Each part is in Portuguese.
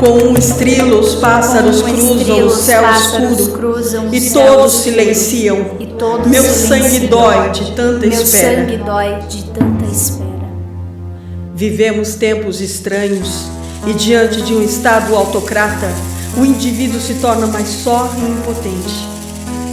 Com um estrilo os pássaros cruzam o céu escuro e todos silenciam. Meu sangue dói de tanta espera. Vivemos tempos estranhos e diante de um Estado autocrata, o indivíduo se torna mais só e impotente.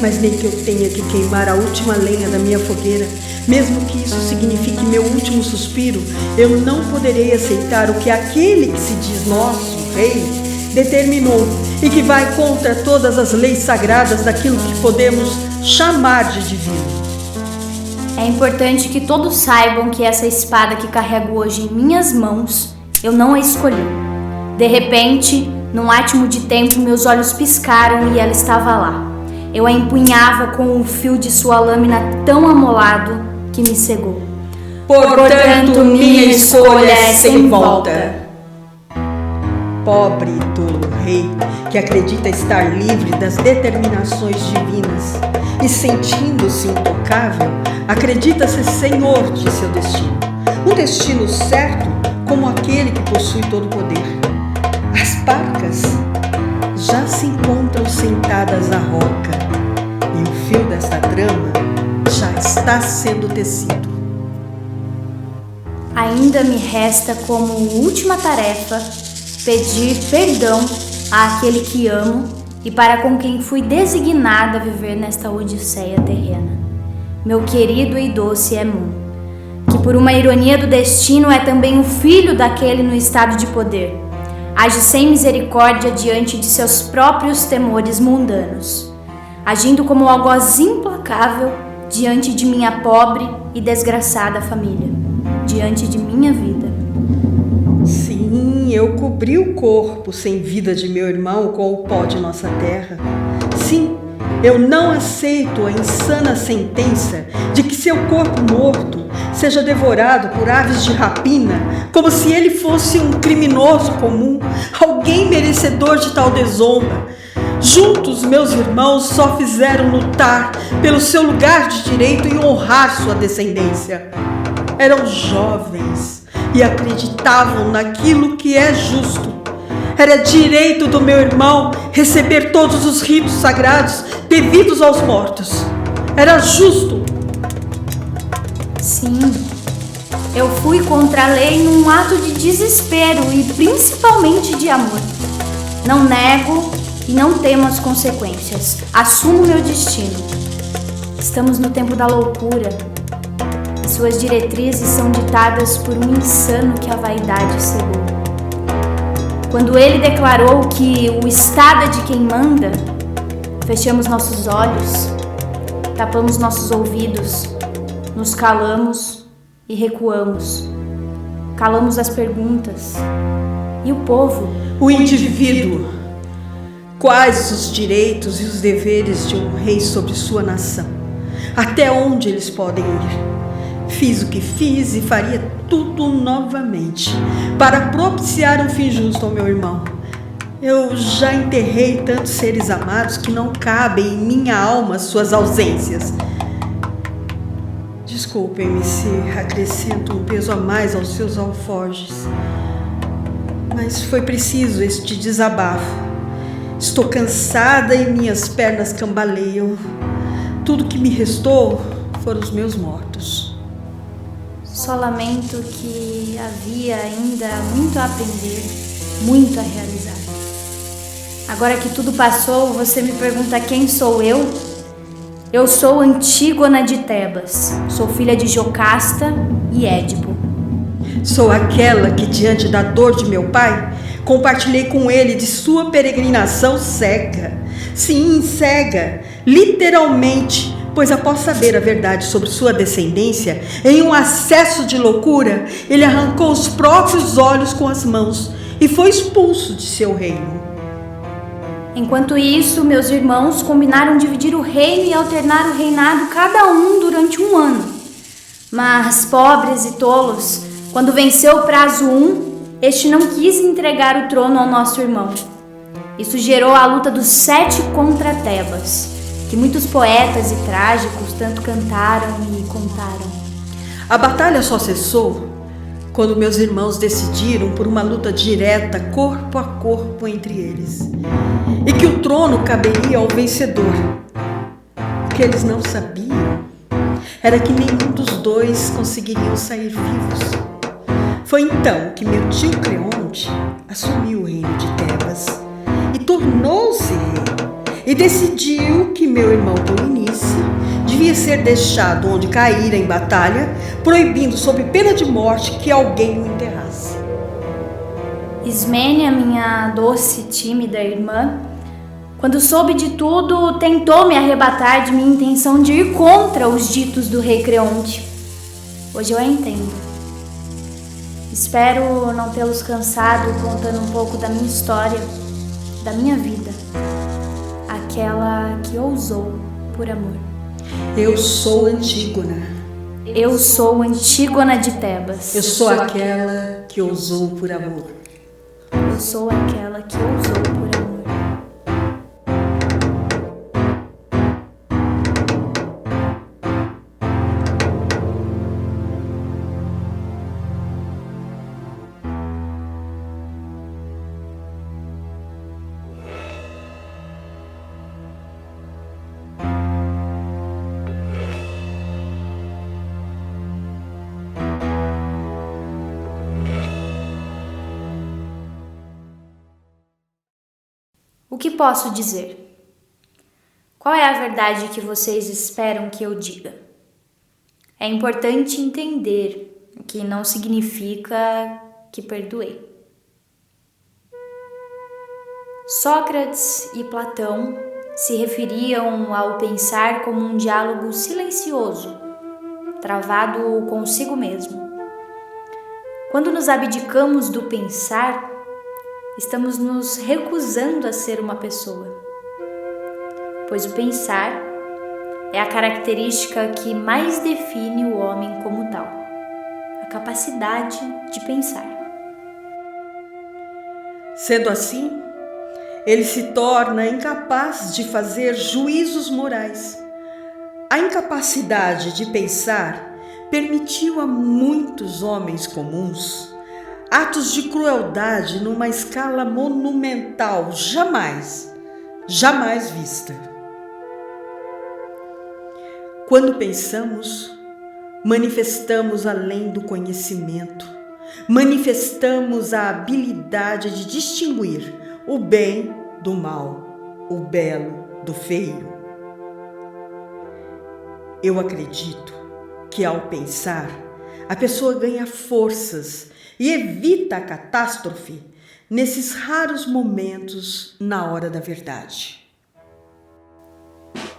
Mas nem que eu tenha que queimar a última lenha da minha fogueira, mesmo que isso signifique meu último suspiro, eu não poderei aceitar o que aquele que se diz nosso rei determinou e que vai contra todas as leis sagradas daquilo que podemos chamar de divino. É importante que todos saibam que essa espada que carrego hoje em minhas mãos, eu não a escolhi. De repente, num átimo de tempo, meus olhos piscaram e ela estava lá. Eu a empunhava com o fio de sua lâmina tão amolado que me cegou. Portanto, minha escolha é sem volta. Pobre e tolo rei, que acredita estar livre das determinações divinas e, sentindo-se intocável, acredita ser senhor de seu destino. Um destino certo como aquele que possui todo o poder. As parcas já se encontram sentadas à roca e o fio desta trama já está sendo tecido. Ainda me resta como última tarefa pedir perdão àquele que amo e para com quem fui designada a viver nesta odisseia terrena. Meu querido e doce Emun, que por uma ironia do destino é também o filho daquele no estado de poder. Age sem misericórdia diante de seus próprios temores mundanos, agindo como algoz implacável diante de minha pobre e desgraçada família, diante de minha vida. Sim, eu cobri o corpo sem vida de meu irmão com o pó de nossa terra. Sim, eu não aceito a insana sentença de que seu corpo morto seja devorado por aves de rapina, como se ele fosse um criminoso comum, alguém merecedor de tal desonra. Juntos, meus irmãos só fizeram lutar pelo seu lugar de direito e honrar sua descendência. Eram jovens e acreditavam naquilo que é justo. Era direito do meu irmão receber todos os ritos sagrados devidos aos mortos. Era justo. Sim, eu fui contra a lei num ato de desespero e principalmente de amor. Não nego e não temo as consequências. Assumo meu destino. Estamos no tempo da loucura. E suas diretrizes são ditadas por um insano que a vaidade cegou. Quando ele declarou que o Estado é de quem manda, fechamos nossos olhos, tapamos nossos ouvidos, nos calamos e recuamos. Calamos as perguntas. E o povo? O indivíduo. Quais os direitos e os deveres de um rei sobre sua nação? Até onde eles podem ir? Fiz o que fiz e faria tudo novamente para propiciar um fim justo ao meu irmão. Eu já enterrei tantos seres amados que não cabem em minha alma suas ausências. Desculpem-me se acrescento um peso a mais aos seus alforjes, mas foi preciso este desabafo. Estou cansada e minhas pernas cambaleiam. Tudo que me restou foram os meus mortos. Só lamento que havia ainda muito a aprender, muito a realizar. Agora que tudo passou, você me pergunta quem sou eu? Eu sou Antígona de Tebas, sou filha de Jocasta e Édipo. Sou aquela que, diante da dor de meu pai, compartilhei com ele de sua peregrinação cega. Sim, cega, literalmente, pois após saber a verdade sobre sua descendência, em um acesso de loucura, ele arrancou os próprios olhos com as mãos e foi expulso de seu reino. Enquanto isso, meus irmãos combinaram dividir o reino e alternar o reinado cada um durante 1 ano. Mas, pobres e tolos, quando venceu o prazo 1, este não quis entregar o trono ao nosso irmão. Isso gerou a luta dos 7 contra Tebas, que muitos poetas e trágicos tanto cantaram e contaram. A batalha só cessou quando meus irmãos decidiram por uma luta direta, corpo a corpo entre eles, e que o trono caberia ao vencedor. O que eles não sabiam era que nenhum dos dois conseguiriam sair vivos. Foi então que meu tio Creonte assumiu o reino de Tebas e tornou-se rei, e decidiu que meu irmão Polinice devia ser deixado onde caíra em batalha, proibindo sob pena de morte que alguém o enterrasse. Ismênia, minha doce e tímida irmã, quando soube de tudo, tentou me arrebatar de minha intenção de ir contra os ditos do rei Creonte. Hoje eu a entendo. Espero não tê-los cansado contando um pouco da minha história, da minha vida, aquela que ousou por amor. Eu sou Antígona. Eu sou Antígona de Tebas. Eu sou aquela que ousou por amor. Eu sou aquela que ousou por amor. O que posso dizer? Qual é a verdade que vocês esperam que eu diga? É importante entender o que não significa que perdoei. Sócrates e Platão se referiam ao pensar como um diálogo silencioso, travado consigo mesmo. Quando nos abdicamos do pensar, estamos nos recusando a ser uma pessoa, pois o pensar é a característica que mais define o homem como tal, a capacidade de pensar. Sendo assim, ele se torna incapaz de fazer juízos morais. A incapacidade de pensar permitiu a muitos homens comuns atos de crueldade numa escala monumental, jamais vista. Quando pensamos, manifestamos além do conhecimento, manifestamos a habilidade de distinguir o bem do mal, o belo do feio. Eu acredito que ao pensar, a pessoa ganha forças e evita a catástrofe nesses raros momentos na hora da verdade.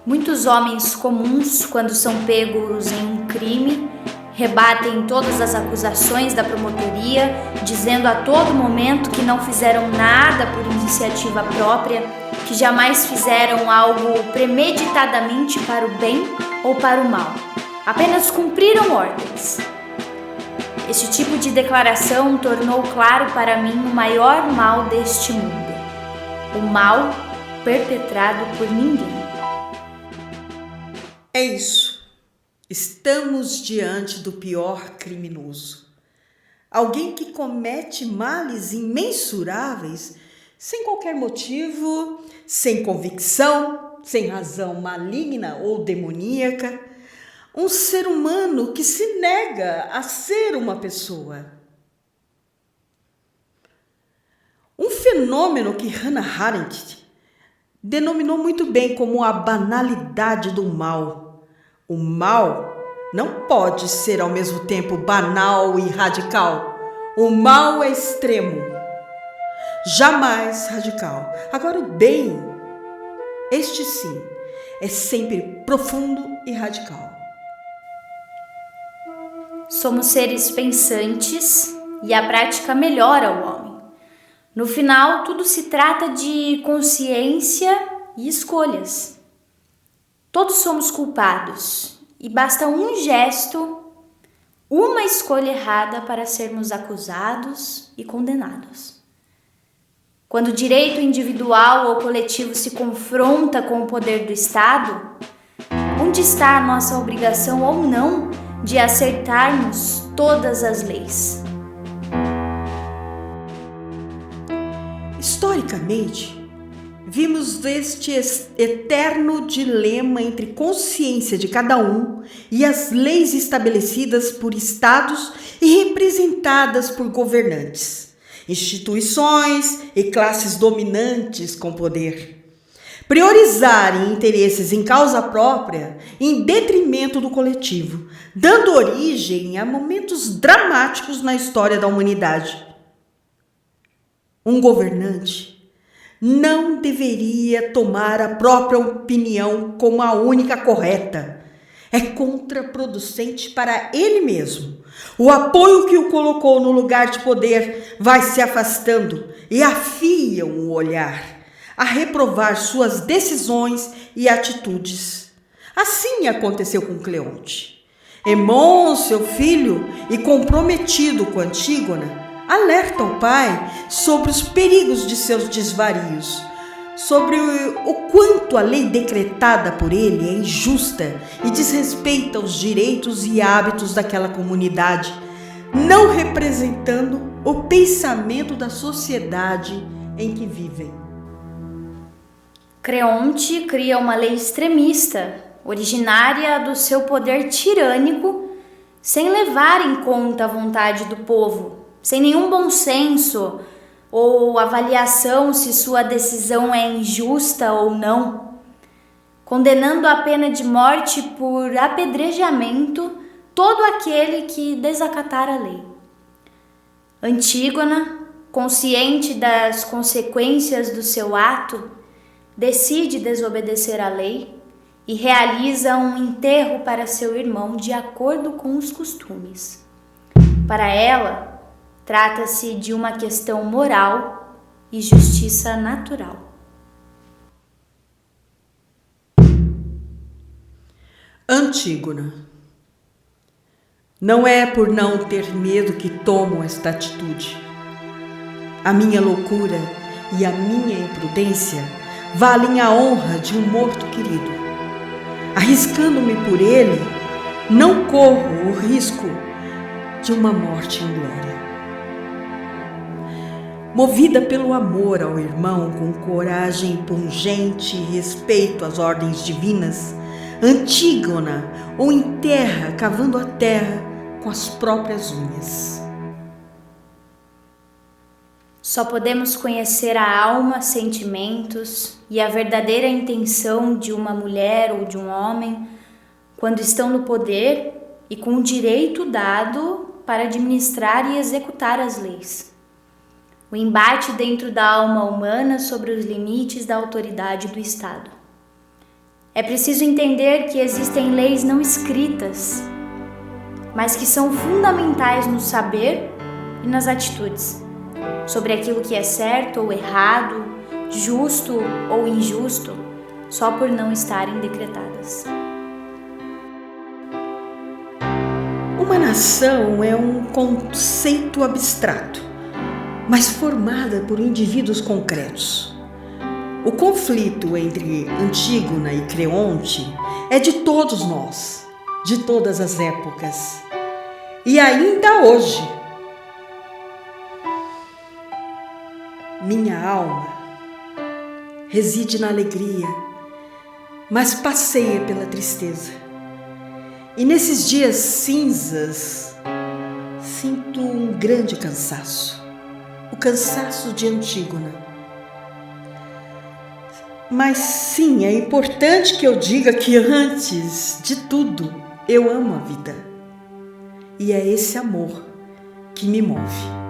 Muitos homens comuns, quando são pegos em um crime, rebatem todas as acusações da promotoria, dizendo a todo momento que não fizeram nada por iniciativa própria, que jamais fizeram algo premeditadamente para o bem ou para o mal, apenas cumpriram ordens. Este tipo de declaração tornou claro para mim o maior mal deste mundo, o mal perpetrado por ninguém. É isso. Estamos diante do pior criminoso. Alguém que comete males imensuráveis sem qualquer motivo, sem convicção, sem razão maligna ou demoníaca, um ser humano que se nega a ser uma pessoa. Um fenômeno que Hannah Arendt denominou muito bem como a banalidade do mal. O mal não pode ser ao mesmo tempo banal e radical. O mal é extremo, jamais radical. Agora o bem, este sim, é sempre profundo e radical. Somos seres pensantes e a prática melhora o homem. No final, tudo se trata de consciência e escolhas. Todos somos culpados e basta um gesto, uma escolha errada para sermos acusados e condenados. Quando o direito individual ou coletivo se confronta com o poder do Estado, onde está a nossa obrigação ou não de acertarmos todas as leis? Historicamente, vimos este eterno dilema entre consciência de cada um e as leis estabelecidas por estados e representadas por governantes, instituições e classes dominantes com poder. Priorizarem interesses em causa própria em detrimento do coletivo, dando origem a momentos dramáticos na história da humanidade. Um governante não deveria tomar a própria opinião como a única correta. É contraproducente para ele mesmo. O apoio que o colocou no lugar de poder vai se afastando e afiam o olhar a reprovar suas decisões e atitudes. Assim aconteceu com Cleonte. Hemon, seu filho, e comprometido com Antígona, alerta o pai sobre os perigos de seus desvarios, sobre o quanto a lei decretada por ele é injusta e desrespeita os direitos e hábitos daquela comunidade, não representando o pensamento da sociedade em que vivem. Creonte cria uma lei extremista, originária do seu poder tirânico, sem levar em conta a vontade do povo, sem nenhum bom senso ou avaliação se sua decisão é injusta ou não, condenando a pena de morte por apedrejamento todo aquele que desacatar a lei. Antígona, consciente das consequências do seu ato, decide desobedecer à lei e realiza um enterro para seu irmão de acordo com os costumes. Para ela, trata-se de uma questão moral e justiça natural. Antígona. Não é por não ter medo que tomo esta atitude. A minha loucura e a minha imprudência valem a honra de um morto querido. Arriscando-me por ele, não corro o risco de uma morte inglória. Movida pelo amor ao irmão, com coragem pungente e respeito às ordens divinas, Antígona o enterra cavando a terra com as próprias unhas. Só podemos conhecer a alma, sentimentos e a verdadeira intenção de uma mulher ou de um homem quando estão no poder e com o direito dado para administrar e executar as leis. O embate dentro da alma humana sobre os limites da autoridade do Estado. É preciso entender que existem leis não escritas, mas que são fundamentais no saber e nas atitudes, sobre aquilo que é certo ou errado, justo ou injusto, só por não estarem decretadas. Uma nação é um conceito abstrato, mas formada por indivíduos concretos. O conflito entre Antígona e Creonte é de todos nós, de todas as épocas, e ainda hoje. Minha alma reside na alegria mas passeia pela tristeza. E nesses dias cinzas, sinto um grande cansaço, o cansaço de Antígona. Mas sim, é importante que eu diga que antes de tudo, eu amo a vida. E é esse amor que me move.